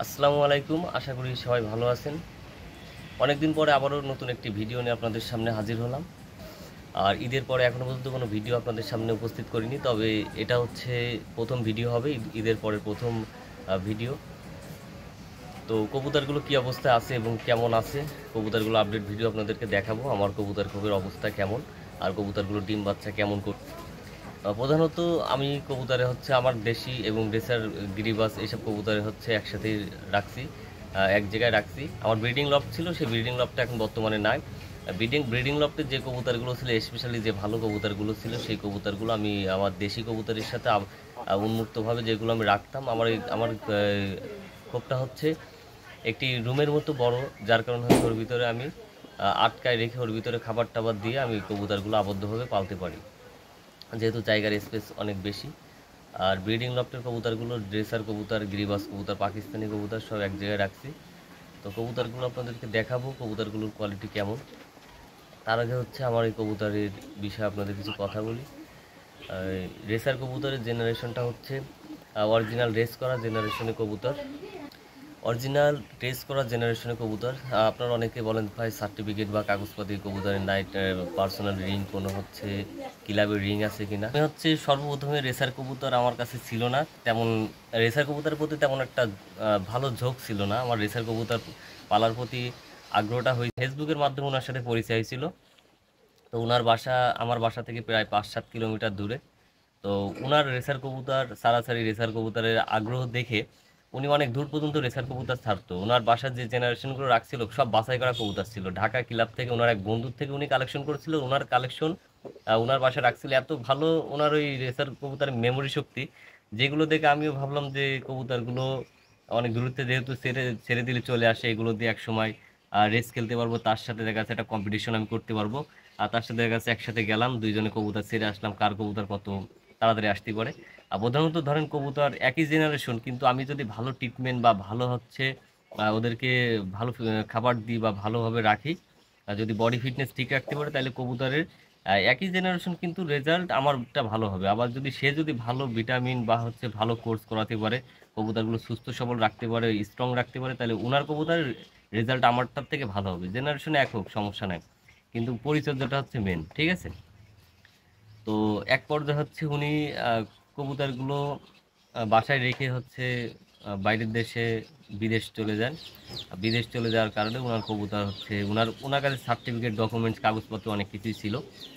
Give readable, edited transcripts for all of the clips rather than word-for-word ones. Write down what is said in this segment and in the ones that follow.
আসসালামু আলাইকুম। আশা করি সবাই ভালো আছেন। অনেকদিন পরে আবারও নতুন একটি ভিডিও নিয়ে আপনাদের সামনে হাজির হলাম। আর ঈদের পরে এখনো পর্যন্ত কোনো ভিডিও আপনাদের সামনে উপস্থিত করিনি। তবে এটা হচ্ছে ১ম ভিডিও হবে, ঈদের পরে ১ম ভিডিও। তো কবুতরগুলো কী অবস্থায় আছে এবং কেমন আছে, কবুতরগুলো আপডেট ভিডিও আপনাদেরকে দেখাবো। আমার কবুতর খোপের অবস্থা কেমন, আর কবুতরগুলো ডিম বাচ্চা কেমন করছে। প্রধানত আমি কবুতরে হচ্ছে আমার দেশি এবং রেসার গিরিবাস এইসব কবুতরে হচ্ছে একসাথেই রাখছি, এক জায়গায় রাখছি। আমার ব্রিডিং লফট ছিল, সেই ব্রিডিং লফটটা এখন বর্তমানে নাই। ব্রিডিং লফটে যে কবুতরগুলো ছিল, স্পেশালি যে ভালো কবুতরগুলো ছিল, সেই কবুতরগুলো আমি আমার দেশি কবুতরের সাথে উন্মুক্তভাবে যেগুলো আমি রাখতাম। আমার খোপটা হচ্ছে একটি রুমের মতো বড়, যার কারণে হচ্ছে ওর ভিতরে আমি আটকায় রেখে ওর ভিতরে খাবার টাবার দিয়ে আমি কবুতরগুলো আবদ্ধভাবে পালতে পারি, যেহেতু জায়গার স্পেস অনেক বেশি। আর ব্রিডিং লফটের কবুতরগুলো ড্রেসার কবুতর, গিরিবাস কবুতর, পাকিস্তানি কবুতর সব এক জায়গায় রাখছি। তো কবুতরগুলো আপনাদেরকে দেখাবো, কবুতরগুলোর কোয়ালিটি কেমন। তার আগে হচ্ছে আমার এই কবুতরের বিষয়ে আপনাদের কিছু কথা বলি। রেসার কবুতরের জেনারেশনটা হচ্ছে অরিজিনাল রেস করা জেনারেশনের কবুতর। অরিজিনাল টেস করা জেনারেশনের কবুতর। আপনারা অনেকে বলেন ভাই সার্টিফিকেট বা কাগজপাতি কবুতরের নাইট পার্সোনাল রিং কোনো হচ্ছে ক্লাবের রিং আছে কিনা। আমি হচ্ছে সর্বপ্রথমে রেসার কবুতর আমার কাছে ছিল না তেমন, রেসার কবুতরের প্রতি তেমন একটা ভালো ঝোঁক ছিল না। আমার রেসার কবুতর পালার প্রতি আগ্রহটা হয়েছে ফেসবুকের মাধ্যমে, ওনার সাথে পরিচয় হয়েছিল। তো ওনার বাসা আমার বাসা থেকে প্রায় ৫-৭ কিলোমিটার দূরে। তো ওনার রেসার কবুতর সারাসারি রেসার কবুতরের আগ্রহ দেখে উনি অনেক দূর পর্যন্ত রেসার কবুতর ছাড়তো। ওনার বাসার যে জেনারেশনগুলো রাখছিল সব বাছাই করা কবুতর ছিল। ঢাকা ক্লাব থেকে ওনার এক বন্ধুর থেকে উনি কালেকশন করেছিল। ওনার কালেকশন ওনার বাসায় রাখছিল এত ভালো, ওনার ওই রেসার কবুতরের মেমোরি শক্তি, যেগুলো দেখে আমিও ভাবলাম যে কবুতরগুলো অনেক দূরত্বে যেহেতু ছেড়ে ছেড়ে দিলে চলে আসে, এগুলো দিয়ে এক সময় রেস খেলতে পারবো, তার সাথে দেখা যাচ্ছে একটা কম্পিটিশন আমি করতে পারবো। আর তার সাথে দেখা যাচ্ছে একসাথে গেলাম, দুইজনে কবুতর ছেড়ে আসলাম, কার কবুতর কত তাড়াতাড়ি আসতে পারে। আর প্রধানত ধরেন কবুতর একই জেনারেশন, কিন্তু আমি যদি ভালো ট্রিটমেন্ট বা ভালো হচ্ছে ওদেরকে ভালো খাবার দিই বা ভালোভাবে রাখি, যদি বডি ফিটনেস ঠিক রাখতে পারে, তাহলে কবুতরের একই জেনারেশন কিন্তু রেজাল্ট আমারটা ভালো হবে। আবার যদি ভালো ভিটামিন বা হচ্ছে ভালো কোর্স করাতে পারে, কবুতরগুলো সুস্থ সবল রাখতে পারে, স্ট্রং রাখতে পারে, তাহলে ওনার কবুতরের রেজাল্ট আমারটার থেকে ভালো হবে। জেনারেশন এক হোক সমস্যা নাই, কিন্তু পরিচর্যাটা হচ্ছে মেন, ঠিক আছে। তো এক পর্যায়ে হচ্ছে উনি কবুতরগুলো বাসায় রেখে হচ্ছে বাইরের দেশে বিদেশ চলে যান। বিদেশ চলে যাওয়ার কারণে ওনার কবুতর হচ্ছে ওনার কাছে সার্টিফিকেট ডকুমেন্টস কাগজপত্র অনেক কিছুই ছিল।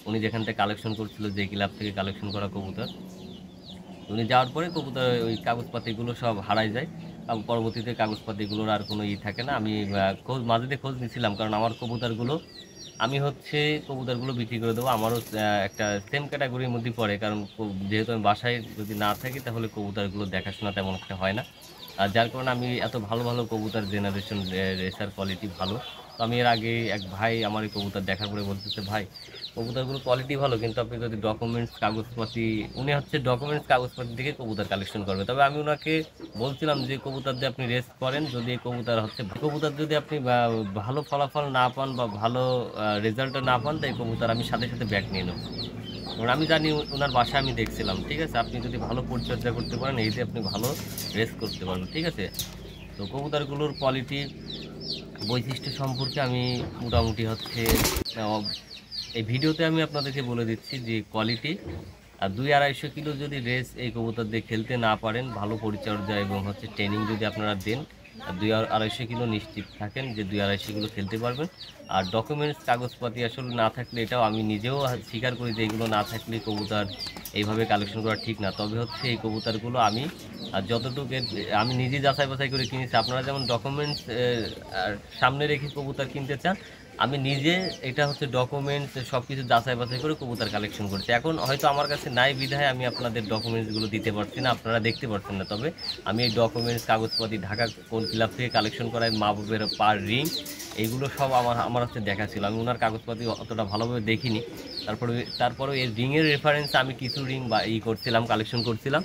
উনি যেখান থেকে কালেকশন করছিল, যে ক্লাব থেকে কালেকশন করা কবুতর, উনি যাওয়ার পরে কবুতর ওই কাগজপাতিগুলো সব হারায় যায়। পরবর্তীতে কাগজপাতিগুলোর আর কোনো থাকে না। আমি মাঝে খোঁজ নিয়েছিলাম, কারণ আমার কবুতরগুলো আমি হচ্ছে কবুতরগুলো বিক্রি করে দেবো। আমারও একটা সেম ক্যাটাগরির মধ্যে পড়ে, কারণ যেহেতু আমি বাসায় যদি না থাকি তাহলে কবুতরগুলো দেখাশোনা তেমন একটা হয় না। আর যার কারণে আমি এত ভালো ভালো কবুতর জেনারেশন রেসার কোয়ালিটি ভালো। তো আমি এর আগে এক ভাই আমার এই কবুতর দেখার পরে বলতেছে, ভাই কবুতরগুলো কোয়ালিটি ভালো, কিন্তু আপনি যদি ডকুমেন্টস কাগজপাতি, উনি হচ্ছে ডকুমেন্টস কাগজপাতি থেকে কবুতর কালেকশন করবে। তবে আমি ওনাকে বলছিলাম যে কবুতর দিয়ে আপনি রেস্ট করেন, যদি এই কবুতর যদি আপনি ভালো ফলাফল না পান বা ভালো রেজাল্টটা না পান, তাই কবুতর আমি সাথে সাথে ব্যাক নিয়ে নেব। কারণ আমি জানি ওনার বাসায় আমি দেখছিলাম, ঠিক আছে। আপনি যদি ভালো পরিচর্যা করতে পারেন, এই যে আপনি ভালো রেস্ট করতে পারবেন, ঠিক আছে। তো কবুতরগুলোর কোয়ালিটি বৈশিষ্ট্য সম্পর্কে আমি মোটামুটি হচ্ছে এই ভিডিওতে আমি আপনাদেরকে বলে দিচ্ছি যে কোয়ালিটি। আর 200-250 কিলো যদি রেস এই কবুতর দিয়ে খেলতে না পারেন, ভালো পরিচর্যা এবং হচ্ছে ট্রেনিং যদি আপনারা দেন, 200-250 কিলো নিশ্চিত থাকেন যে 200-250 কিলো খেলতে পারবেন। আর ডকুমেন্টস কাগজপাতি আসলে না থাকলে, এটাও আমি নিজেও স্বীকার করি যে এগুলো না থাকলে কবুতর এইভাবে কালেকশন করা ঠিক না। তবে হচ্ছে এই কবুতরগুলো আমি যতটুকু আমি নিজে যাচাই বাছাই করে কিনেছি। আপনারা যেমন ডকুমেন্টস সামনে রেখে কবুতর কিনতে চান, আমি নিজে এটা হচ্ছে ডকুমেন্টস সব কিছু যাচাই বাছাই করে কবুতর কালেকশন করছি। এখন হয়তো আমার কাছে নাই বিধায় আমি আপনাদের ডকুমেন্টসগুলো দিতে পারছি না, আপনারা দেখতে পাচ্ছেন না। তবে আমি এই ডকুমেন্টস কাগজপাতি ঢাকা কোন ক্লাব থেকে কালেকশন করায় মাহবুবের পার রিং, এইগুলো সব আমার হচ্ছে দেখা ছিল। আমি ওনার কাগজপাতি অতটা ভালোভাবে দেখিনি। তারপরে এই রিংয়ের রেফারেন্স আমি কিছু রিং বা করছিলাম, কালেকশন করছিলাম।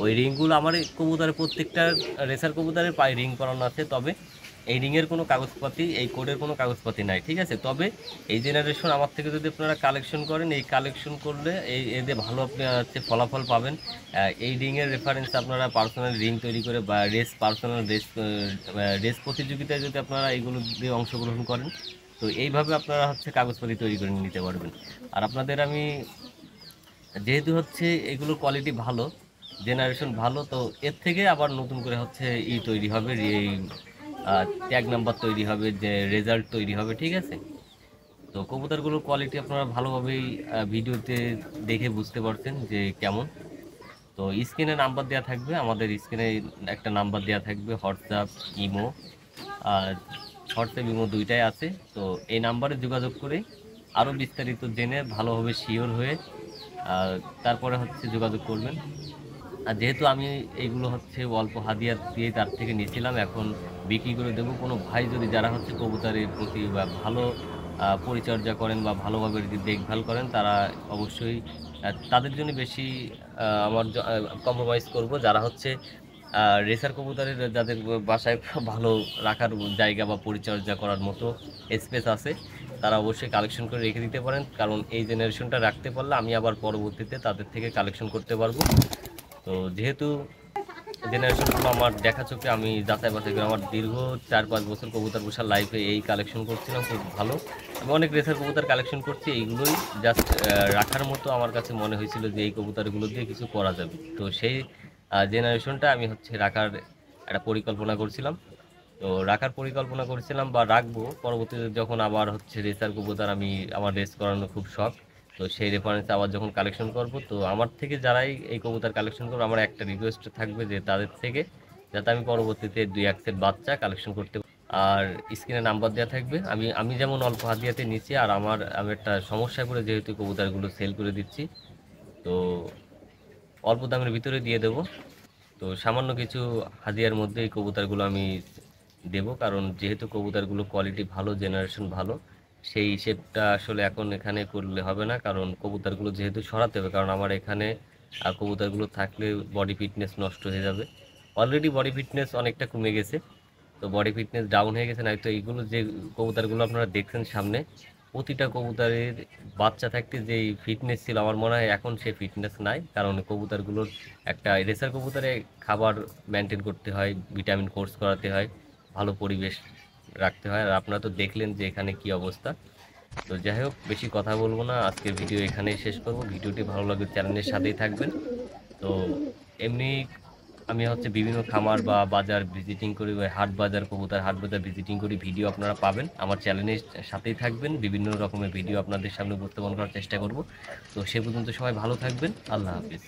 ওই রিংগুলো আমার কবুতরের প্রত্যেকটা রেসার কবুতরের পায়ে রিং করানো আছে। তবে এই রিংয়ের কোনো কাগজপাতি, এই কোডের কোনো কাগজপাতি নাই, ঠিক আছে। তবে এই জেনারেশন আমার থেকে যদি আপনারা কালেকশন করেন, এই কালেকশন করলে এদের ভালো আপনি হচ্ছে ফলাফল পাবেন। এই রিংয়ের রেফারেন্স আপনারা পার্সোনাল রিং তৈরি করে বা পার্সোনাল রেস প্রতিযোগিতায় যদি আপনারা এগুলো দিয়ে অংশগ্রহণ করেন, তো এইভাবে আপনারা হচ্ছে কাগজপাতি তৈরি করে নিতে পারবেন। আর আপনাদের আমি যেহেতু হচ্ছে এগুলোর কোয়ালিটি ভালো, জেনারেশন ভালো, তো এর থেকে আবার নতুন করে হচ্ছে তৈরি হবে, এই ট্যাগ নাম্বার তৈরি হবে, যে রেজাল্ট তৈরি হবে, ঠিক আছে। তো কবুতরগুলোর কোয়ালিটি আপনারা ভালোভাবেই ভিডিওতে দেখে বুঝতে পারছেন যে কেমন। তো স্ক্রিনে নাম্বার দেওয়া থাকবে, আমাদের স্ক্রিনে একটা নাম্বার দেওয়া থাকবে, হোয়াটসঅ্যাপ, ইমো। আর হোয়াটসঅ্যাপ ইমো দুইটাই আছে। তো এই নাম্বারে যোগাযোগ করে আরও বিস্তারিত জেনে ভালোভাবে শিওর হয়ে তারপরে হচ্ছে যোগাযোগ করবেন। আর যেহেতু আমি এইগুলো হচ্ছে অল্প হাদিয়া দিয়ে তার থেকে নিয়েছিলাম, এখন বিক্রি করে দেবো। কোনো ভাই যদি যারা হচ্ছে কবুতরের প্রতি বা ভালো পরিচর্যা করেন বা ভালোভাবে যদি দেখভাল করেন, তারা অবশ্যই তাদের জন্য বেশি আমার কম্প্রোমাইজ করব। যারা হচ্ছে রেসার কবুতরের যাদের বাসায় ভালো রাখার জায়গা বা পরিচর্যা করার মতো স্পেস আছে, তারা অবশ্যই কালেকশন করে রেখে দিতে পারেন। কারণ এই জেনারেশনটা রাখতে পারলে আমি আবার পরবর্তীতে তাদের থেকে কালেকশন করতে পারবো। তো যেহেতু জেনারেশনগুলো আমার দেখা চোখে আমি যাচাই বাছাই করে, আমার দীর্ঘ 4-5 বছর কবুতর পোষার লাইফে এই কালেকশন করছিলাম, খুব ভালো। আমি অনেক রেসার কবুতর কালেকশন করছি, এইগুলোই জাস্ট রাখার মতো আমার কাছে মনে হয়েছিল যে এই কবুতরগুলো দিয়ে কিছু করা যাবে। তো সেই জেনারেশনটা আমি হচ্ছে রাখার একটা পরিকল্পনা করছিলাম। তো রাখার পরিকল্পনা করছিলাম বা রাখবো পরবর্তীতে, যখন আবার হচ্ছে রেসার কবুতর আমি আমার রেস করানো খুব শখ। তো সেই রেফারেন্সে আবার যখন কালেকশন করব, তো আমার থেকে যারাই এই কবুতর কালেকশন করবো, আমার একটা রিকোয়েস্ট থাকবে যে তাদের থেকে যাতে আমি পরবর্তীতে 2-1 সেট বাচ্চা কালেকশন করতে পারি। আর স্ক্রিনে নাম্বার দেওয়া থাকবে। আমি যেমন অল্প হাদিয়াতে নিচ্ছি, আর আমি একটা সমস্যায় পড়ে যেহেতু কবুতরগুলো সেল করে দিচ্ছি, তো অল্প দামের ভিতরে দিয়ে দেবো। তো সামান্য কিছু হাদিয়ার মধ্যে এই কবুতরগুলো আমি দেব, কারণ যেহেতু কবুতরগুলো কোয়ালিটি ভালো, জেনারেশন ভালো, সেই হিসেবটা আসলে এখন এখানে করলে হবে না। কারণ কবুতরগুলো যেহেতু সরাতে হবে, কারণ আমার এখানে কবুতরগুলো থাকলে বডি ফিটনেস নষ্ট হয়ে যাবে। অলরেডি বডি ফিটনেস অনেকটা কমে গেছে, তো বডি ফিটনেস ডাউন হয়ে গেছে। নয়তো এইগুলো যে কবুতরগুলো আপনারা দেখছেন সামনে, প্রতিটা কবুতরের বাচ্চা থাকতে যেই ফিটনেস ছিল, আমার মনে হয় এখন সেই ফিটনেস নাই। কারণ কবুতরগুলোর একটা রেসার কবুতরে খাবার মেনটেন করতে হয়, ভিটামিন কোর্স করাতে হয়, ভালো পরিবেশ রাখতে হয়। আর আপনারা তো দেখলেন যে এখানে কি অবস্থা। তো যাই হোক, বেশি কথা বলবো না, আজকের ভিডিও এখানেই শেষ করব। ভিডিওটি ভালো লাগলে চ্যানেলের সাথেই থাকবেন। তো এমনি আমি হচ্ছে বিভিন্ন খামার বা বাজার ভিজিটিং করি, ওই হাট বাজার, কবুতর হাট বাজার ভিজিটিং করি, ভিডিও আপনারা পাবেন। আমার চ্যানেলের সাথেই থাকবেন, বিভিন্ন রকমের ভিডিও আপনাদের সামনে উপস্থাপন করার চেষ্টা করব। তো সে পর্যন্ত সবাই ভালো থাকবেন, আল্লাহ হাফিজ।